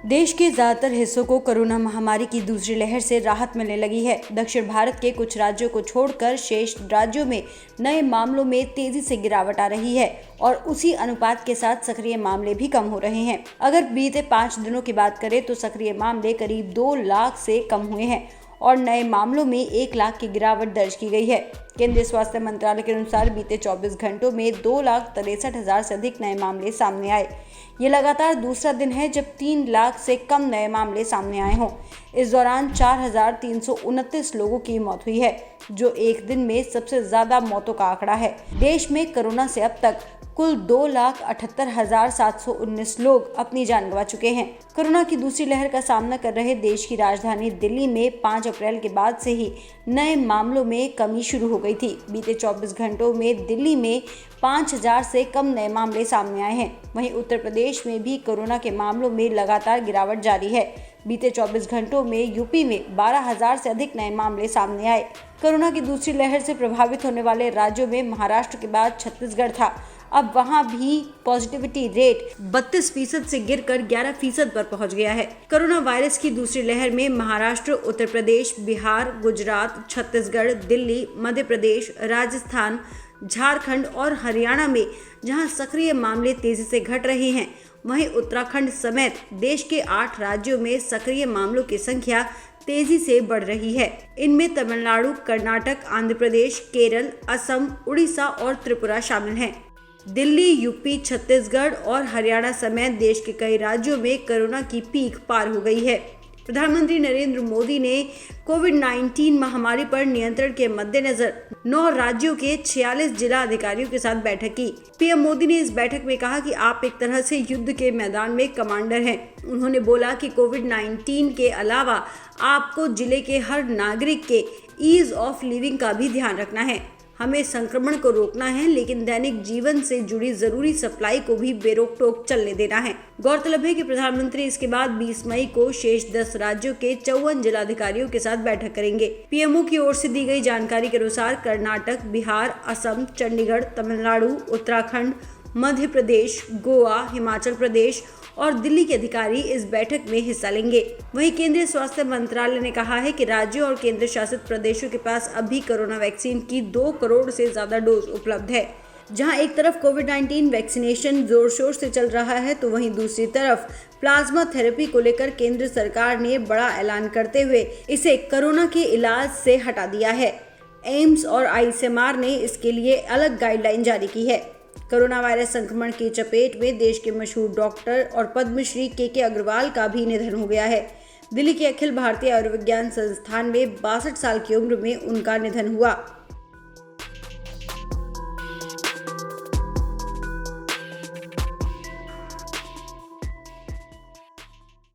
देश के ज्यादातर हिस्सों को कोरोना महामारी की दूसरी लहर से राहत मिलने लगी है। दक्षिण भारत के कुछ राज्यों को छोड़कर शेष राज्यों में नए मामलों में तेजी से गिरावट आ रही है और उसी अनुपात के साथ सक्रिय मामले भी कम हो रहे हैं। अगर बीते 5 दिनों की बात करें तो सक्रिय मामले करीब 2 लाख से कम हुए हैं और नए मामलों में 1 लाख की गिरावट दर्ज की गई है। केंद्रीय स्वास्थ्य मंत्रालय के अनुसार बीते 24 घंटों में 2,63,000 से अधिक नए मामले सामने आए। ये लगातार दूसरा दिन है जब 3 लाख से कम नए मामले सामने आए हों। इस दौरान 4,329 लोगों की मौत हुई है, जो एक दिन में सबसे ज्यादा मौतों का आंकड़ा है। देश में कोरोना से अब तक कुल 2,78,719 लोग अपनी जान गंवा चुके हैं। कोरोना की दूसरी लहर का सामना कर रहे देश की राजधानी दिल्ली में 5 अप्रैल के बाद से ही नए मामलों में कमी शुरू हो गई थी। बीते 24 घंटों में दिल्ली में 5,000 से कम नए मामले सामने आए हैं। वहीं उत्तर प्रदेश में भी कोरोना के मामलों में लगातार गिरावट जारी है। बीते 24 घंटों में यूपी में 12,000 से अधिक नए मामले सामने आए। कोरोना की दूसरी लहर से प्रभावित होने वाले राज्यों में महाराष्ट्र के बाद छत्तीसगढ़ था। अब वहां भी पॉजिटिविटी रेट 32% से गिरकर 11% पर पहुंच गया है। कोरोना वायरस की दूसरी लहर में महाराष्ट्र, उत्तर प्रदेश, बिहार, गुजरात, छत्तीसगढ़, दिल्ली, मध्य प्रदेश, राजस्थान, झारखंड और हरियाणा में जहां सक्रिय मामले तेजी से घट रहे हैं, वहीं उत्तराखंड समेत देश के 8 राज्यों में सक्रिय मामलों की संख्या तेजी से बढ़ रही है। इनमें तमिलनाडु, कर्नाटक, आंध्र प्रदेश, केरल, असम, उड़ीसा और त्रिपुरा शामिल हैं। दिल्ली, यूपी, छत्तीसगढ़ और हरियाणा समेत देश के कई राज्यों में कोरोना की पीक पार हो गई है। प्रधानमंत्री नरेंद्र मोदी ने कोविड-19 महामारी पर नियंत्रण के मद्देनजर 9 राज्यों के 46 जिला अधिकारियों के साथ बैठक की। पीएम मोदी ने इस बैठक में कहा कि आप एक तरह से युद्ध के मैदान में कमांडर हैं। उन्होंने बोला कि कोविड-19 के अलावा आपको जिले के हर नागरिक के ईज ऑफ लिविंग का भी ध्यान रखना है। हमें संक्रमण को रोकना है, लेकिन दैनिक जीवन से जुड़ी जरूरी सप्लाई को भी बेरोक टोक चलने देना है। गौरतलब है कि प्रधानमंत्री इसके बाद 20 मई को शेष 10 राज्यों के 54 जिलाधिकारियों के साथ बैठक करेंगे। पीएमओ की ओर से दी गई जानकारी के अनुसार कर्नाटक, बिहार, असम, चंडीगढ़, तमिलनाडु, उत्तराखंड, मध्य प्रदेश, गोवा, हिमाचल प्रदेश और दिल्ली के अधिकारी इस बैठक में हिस्सा लेंगे। वहीं केंद्रीय स्वास्थ्य मंत्रालय ने कहा है कि राज्यों और केंद्र शासित प्रदेशों के पास अभी कोरोना वैक्सीन की 2 करोड़ से ज्यादा डोज उपलब्ध है। जहां एक तरफ कोविड-19 वैक्सीनेशन जोर शोर से चल रहा है, तो वहीं दूसरी तरफ प्लाज्मा थेरेपी को लेकर केंद्र सरकार ने बड़ा ऐलान करते हुए इसे कोरोना के इलाज से हटा दिया है। एम्स और आईसीएमआर ने इसके लिए अलग गाइडलाइन जारी की है। कोरोना वायरस संक्रमण की चपेट में देश के मशहूर डॉक्टर और पद्मश्री के अग्रवाल का भी निधन हो गया है। दिल्ली के अखिल भारतीय आयुर्विज्ञान संस्थान में 62 साल की उम्र में उनका निधन हुआ।